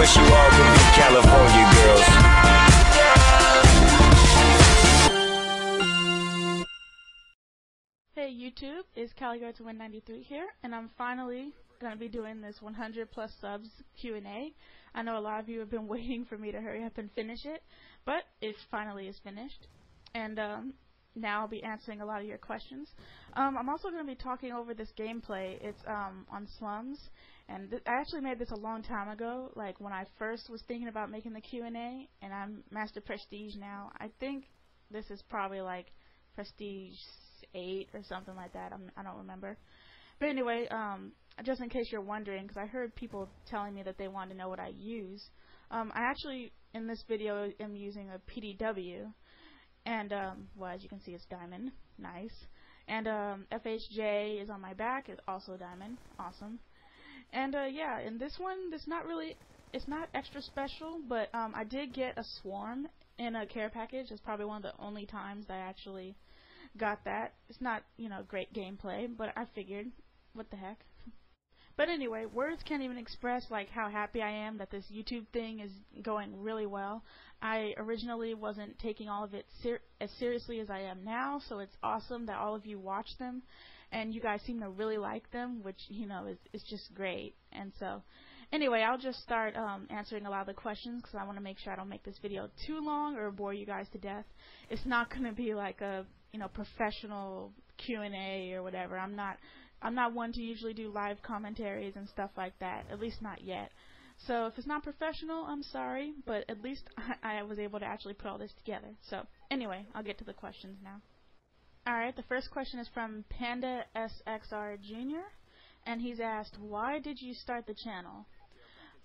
wish you all could be California girls. Hey YouTube, it's CaliGirl's 193 here, and I'm finally going to be doing this 100 plus subs Q&A. I know a lot of you have been waiting for me to hurry up and finish it, but it finally is finished. And now I'll be answering a lot of your questions. I'm also going to be talking over this gameplay. It's on slums, and I actually made this a long time ago, like when I first was thinking about making the Q&A, and I'm Master Prestige now. I think this is probably like Prestige 8 or something like that. I don't remember. But anyway, just in case you're wondering, because I heard people telling me that they wanted to know what I use. I actually, in this video, am using a PDW. And, well, as you can see, it's diamond. Nice. And, FHJ is on my back. It's also diamond. Awesome. And, yeah, in this one, it's not extra special, but, I did get a swarm in a care package. It's probably one of the only times I actually got that. It's not, you know, great gameplay, but I figured, what the heck. But anyway, words can't even express like how happy I am that this YouTube thing is going really well. I originally wasn't taking all of it as seriously as I am now, so it's awesome that all of you watch them, and you guys seem to really like them, which, you know, is just great. And so, anyway, I'll just start answering a lot of the questions because I want to make sure I don't make this video too long or bore you guys to death. It's not going to be like a, you know, professional Q&A or whatever. I'm not one to usually do live commentaries and stuff like that, at least not yet. So if it's not professional, I'm sorry, but at least I was able to actually put all this together. So anyway, I'll get to the questions now. Alright, the first question is from Panda SXR Jr. and he's asked, why did you start the channel?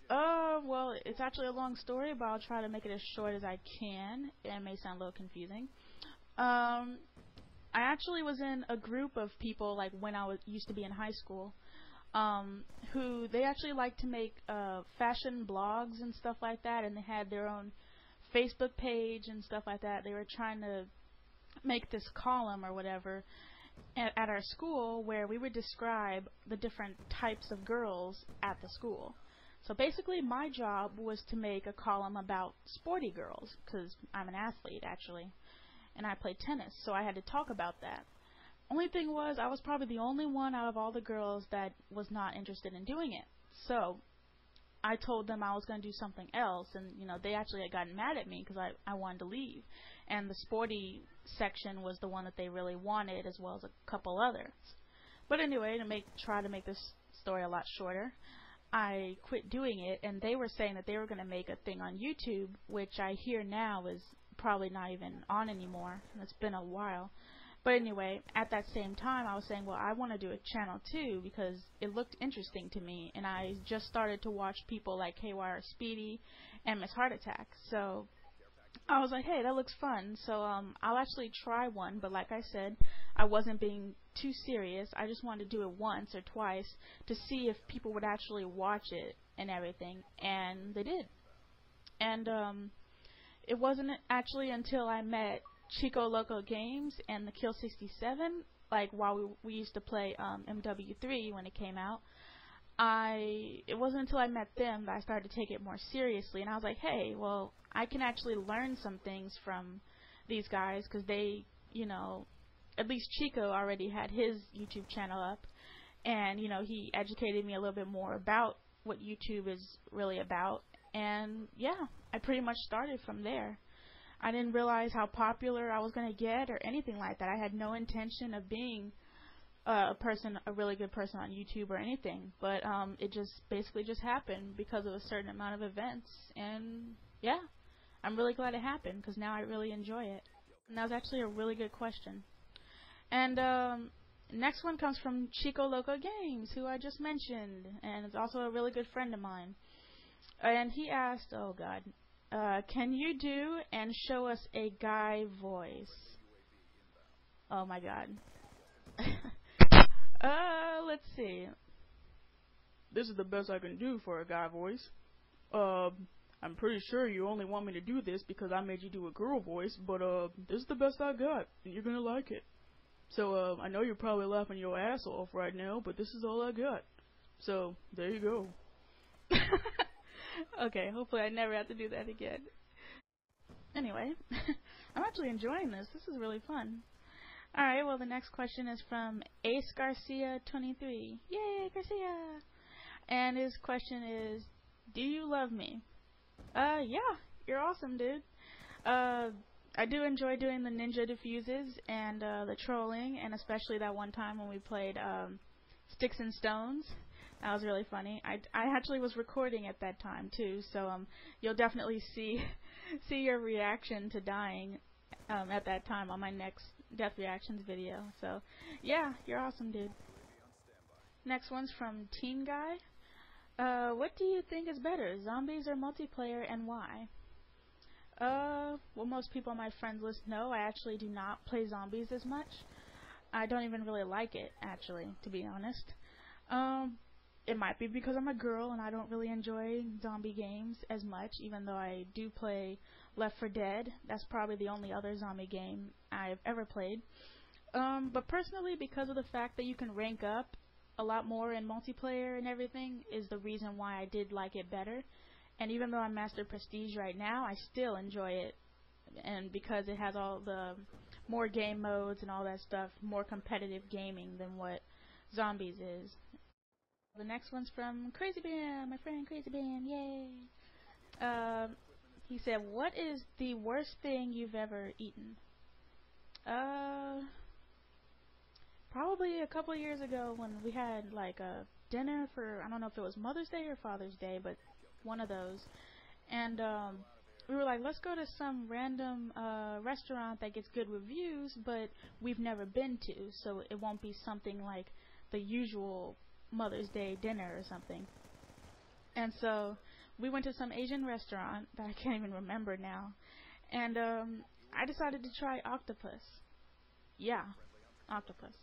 Well, it's actually a long story, but I'll try to make it as short as I can. It may sound a little confusing. I actually was in a group of people, like when I used to be in high school, who they actually like to make fashion blogs and stuff like that, and they had their own Facebook page and stuff like that. They were trying to make this column or whatever at our school where we would describe the different types of girls at the school. So basically my job was to make a column about sporty girls, because I'm an athlete actually, and I play tennis, so I had to talk about that. Only thing was, I was probably the only one out of all the girls that was not interested in doing it. So I told them I was going to do something else, and you know, they actually had gotten mad at me because I wanted to leave. And the sporty section was the one that they really wanted, as well as a couple others. But anyway, to try to make this story a lot shorter, I quit doing it, and they were saying that they were going to make a thing on YouTube, which I hear now is probably not even on anymore. It's been a while. But anyway, at that same time I was saying, well, I want to do a channel too because it looked interesting to me, and I just started to watch people like KYR Speedy and Miss Heart Attack. So I was like, hey, that looks fun. So I'll actually try one, but like I said, I wasn't being too serious. I just wanted to do it once or twice to see if people would actually watch it and everything, and they did. And it wasn't actually until I met Chico Loco Games and the Kill 67, like while we used to play MW3 when it came out. It wasn't until I met them that I started to take it more seriously, and I was like, hey, well, I can actually learn some things from these guys, because they, you know, at least Chico already had his YouTube channel up, and, you know, he educated me a little bit more about what YouTube is really about, and yeah, I pretty much started from there. I didn't realize how popular I was going to get or anything like that. I had no intention of being a really good person on YouTube or anything, but it just basically just happened because of a certain amount of events, and yeah, I'm really glad it happened because now I really enjoy it. And that was actually a really good question. And next one comes from Chico Loco Games, who I just mentioned, and is also a really good friend of mine. And he asked, oh god, can you do and show us a guy voice? Oh my god. Let's see. This is the best I can do for a guy voice. I'm pretty sure you only want me to do this because I made you do a girl voice, but this is the best I got, and you're gonna like it. So I know you're probably laughing your ass off right now, but this is all I got. So there you go. Okay, hopefully I never have to do that again. Anyway, I'm actually enjoying this. This is really fun. Alright, well, the next question is from Ace Garcia 23. Yay, Garcia! And his question is, do you love me? Yeah, you're awesome, dude. I do enjoy doing the ninja diffuses and the trolling, and especially that one time when we played Sticks and Stones. That was really funny. I actually was recording at that time too, so you'll definitely see your reaction to dying at that time on my next death reactions video. So yeah, you're awesome, dude. Next one's from Teen Guy. What do you think is better, zombies or multiplayer, and why? Well, most people on my friends list know I actually do not play zombies as much. I don't even really like it, actually, to be honest. It might be because I'm a girl and I don't really enjoy zombie games as much, even though I do play Left 4 Dead. That's probably the only other zombie game I've ever played. But personally, because of the fact that you can rank up a lot more in multiplayer and everything, is the reason why I did like it better. And even though I'm Master Prestige right now, I still enjoy it. And because it has all the more game modes and all that stuff, more competitive gaming than what zombies is. The next one's from Crazy Bam, my friend Crazy Bam, yay! He said, what is the worst thing you've ever eaten? Probably a couple of years ago when we had like a dinner for, I don't know if it was Mother's Day or Father's Day, but one of those. And we were like, let's go to some random restaurant that gets good reviews, but we've never been to, so it won't be something like the usual Mother's Day dinner or something. And so we went to some Asian restaurant that I can't even remember now, and I decided to try octopus. Yeah, octopus.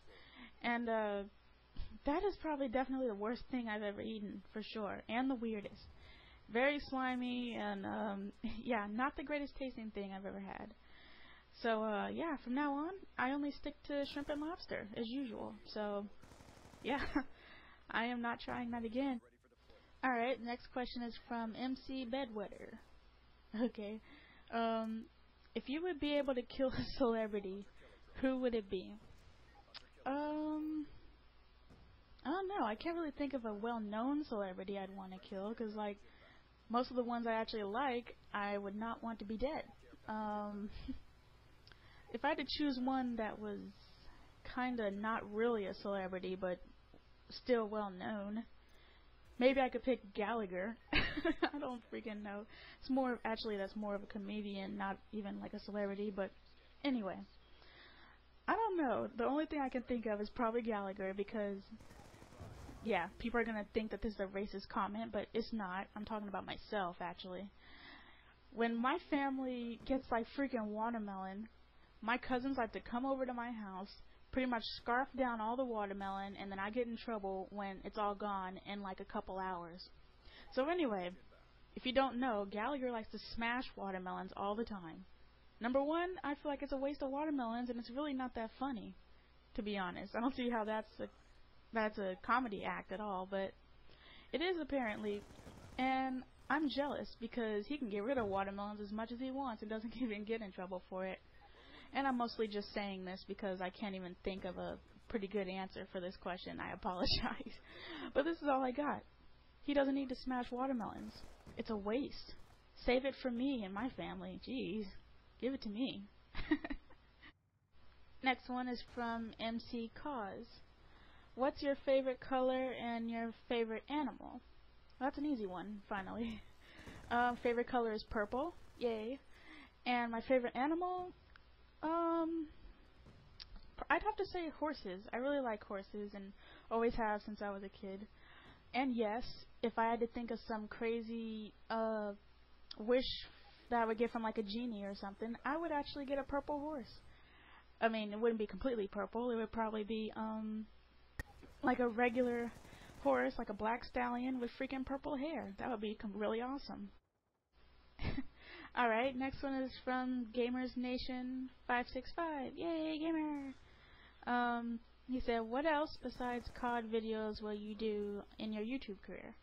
And that is probably definitely the worst thing I've ever eaten, for sure, and the weirdest. Very slimy, and yeah, not the greatest tasting thing I've ever had. So yeah, from now on, I only stick to shrimp and lobster, as usual. So yeah, I am not trying that again. Alright, next question is from MC BedWetter. Okay. If you would be able to kill a celebrity, who would it be? I don't know. I can't really think of a well-known celebrity I'd want to kill, because, like, most of the ones I actually like, I would not want to be dead. If I had to choose one that was kinda not really a celebrity, but still well-known, maybe I could pick Gallagher. I don't freaking know. It's more, actually, that's more of a comedian, not even like a celebrity, but anyway. I don't know. The only thing I can think of is probably Gallagher, because, yeah, people are going to think that this is a racist comment, but it's not. I'm talking about myself, actually. When my family gets like freaking watermelon, my cousins like to come over to my house, pretty much scarf down all the watermelon, and then I get in trouble when it's all gone in like a couple hours. So anyway, if you don't know, Gallagher likes to smash watermelons all the time. Number one, I feel like it's a waste of watermelons, and it's really not that funny, to be honest. I don't see how that's a comedy act at all, but it is apparently. And I'm jealous because he can get rid of watermelons as much as he wants and doesn't even get in trouble for it. And I'm mostly just saying this because I can't even think of a pretty good answer for this question. I apologize. But this is all I got. He doesn't need to smash watermelons. It's a waste. Save it for me and my family. Jeez. Give it to me. Next one is from MC Cause. What's your favorite color and your favorite animal? Well, that's an easy one, finally. Favorite color is purple. Yay. And my favorite animal? I'd have to say horses. I really like horses and always have since I was a kid. And yes, if I had to think of some crazy wish that I would get from like a genie or something, I would actually get a purple horse. I mean, it wouldn't be completely purple. It would probably be like a regular horse, like a black stallion with freaking purple hair. That would be really awesome. Alright, next one is from Gamers Nation 565. Yay, gamer! He said, what else besides COD videos will you do in your YouTube career?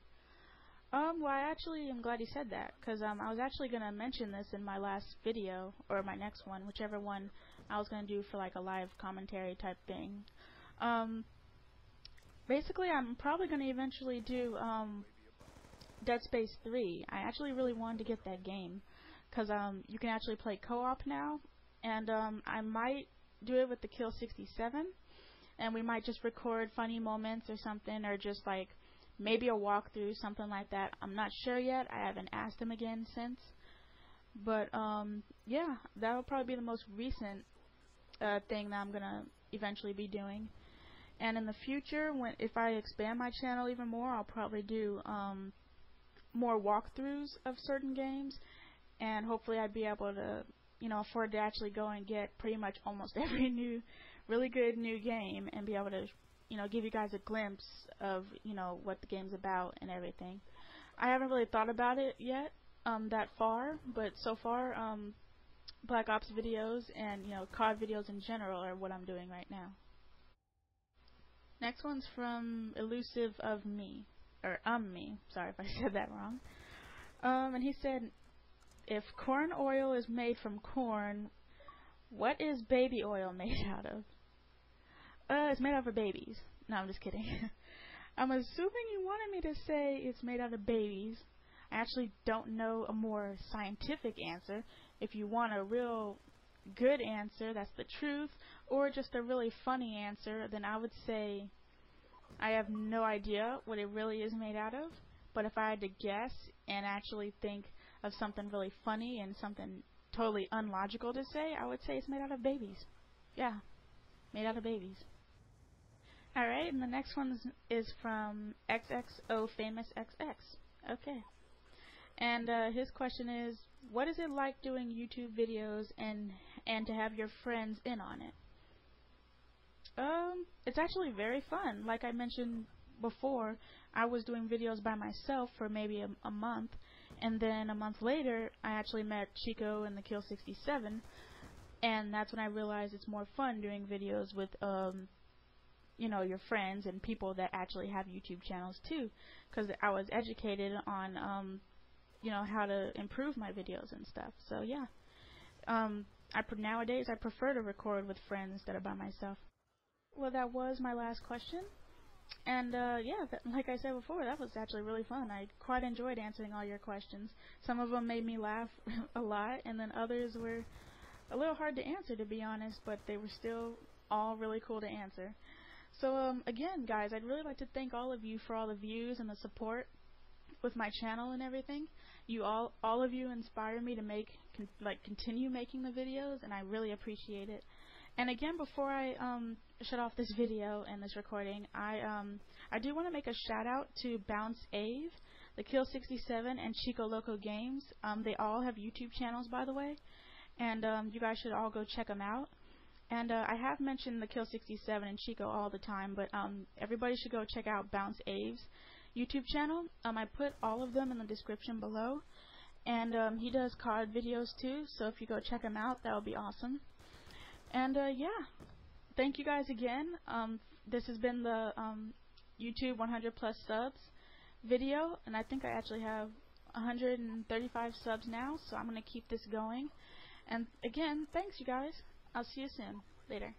Well, I actually am glad you said that, because I was actually going to mention this in my last video, or my next one, whichever one I was going to do for like a live commentary type thing. Basically, I'm probably going to eventually do Dead Space 3. I actually really wanted to get that game, because you can actually play co-op now, and I might do it with the Kill 67, and we might just record funny moments or something, or just like maybe a walkthrough, something like that. I'm not sure yet. I haven't asked him again since. But yeah, that'll probably be the most recent thing that I'm gonna eventually be doing. And in the future, if I expand my channel even more, I'll probably do more walkthroughs of certain games, and hopefully I'd be able to, afford to actually go and get pretty much almost every really good new game, and be able to give you guys a glimpse of, what the game's about and everything. I haven't really thought about it yet, that far, but so far, Black Ops videos and, COD videos in general are what I'm doing right now. Next one's from Elusive of Me, or me, sorry if I said that wrong. And he said, if corn oil is made from corn, what is baby oil made out of? It's made out of babies. No, I'm just kidding. I'm assuming you wanted me to say it's made out of babies. I actually don't know a more scientific answer. If you want a real good answer, that's the truth, or just a really funny answer, then I would say I have no idea what it really is made out of. But if I had to guess and actually think of something really funny and something totally unlogical to say, I would say it's made out of babies. Yeah, made out of babies. Alright, and the next one is from XXO Famous XX. Okay. And his question is, what is it like doing YouTube videos and to have your friends in on it? It's actually very fun. Like I mentioned before, I was doing videos by myself for maybe a month, and then a month later, I actually met Chico in the Kill 67, and that's when I realized it's more fun doing videos with your friends and people that actually have YouTube channels too, because I was educated on how to improve my videos and stuff. So yeah, nowadays I prefer to record with friends instead of by myself. Well, that was my last question, and yeah, like I said before, that was actually really fun. I quite enjoyed answering all your questions. Some of them made me laugh a lot, and then others were a little hard to answer, to be honest, but they were still all really cool to answer. So again, guys, I'd really like to thank all of you for all the views and the support with my channel and everything. All of you inspire me to continue making the videos, and I really appreciate it. And again, before I shut off this video and this recording, I do want to make a shout out to Bounce Ave, the Kill 67, and Chico Loco Games. They all have YouTube channels, by the way, and you guys should all go check them out. And I have mentioned the Kill 67 and Chico all the time, but everybody should go check out Bounce Ave's YouTube channel. I put all of them in the description below, and he does COD videos too, so if you go check him out, that would be awesome. And yeah, thank you guys again. This has been the YouTube 100 plus subs video, and I think I actually have 135 subs now, so I'm going to keep this going. And again, thanks you guys. I'll see you soon. Later.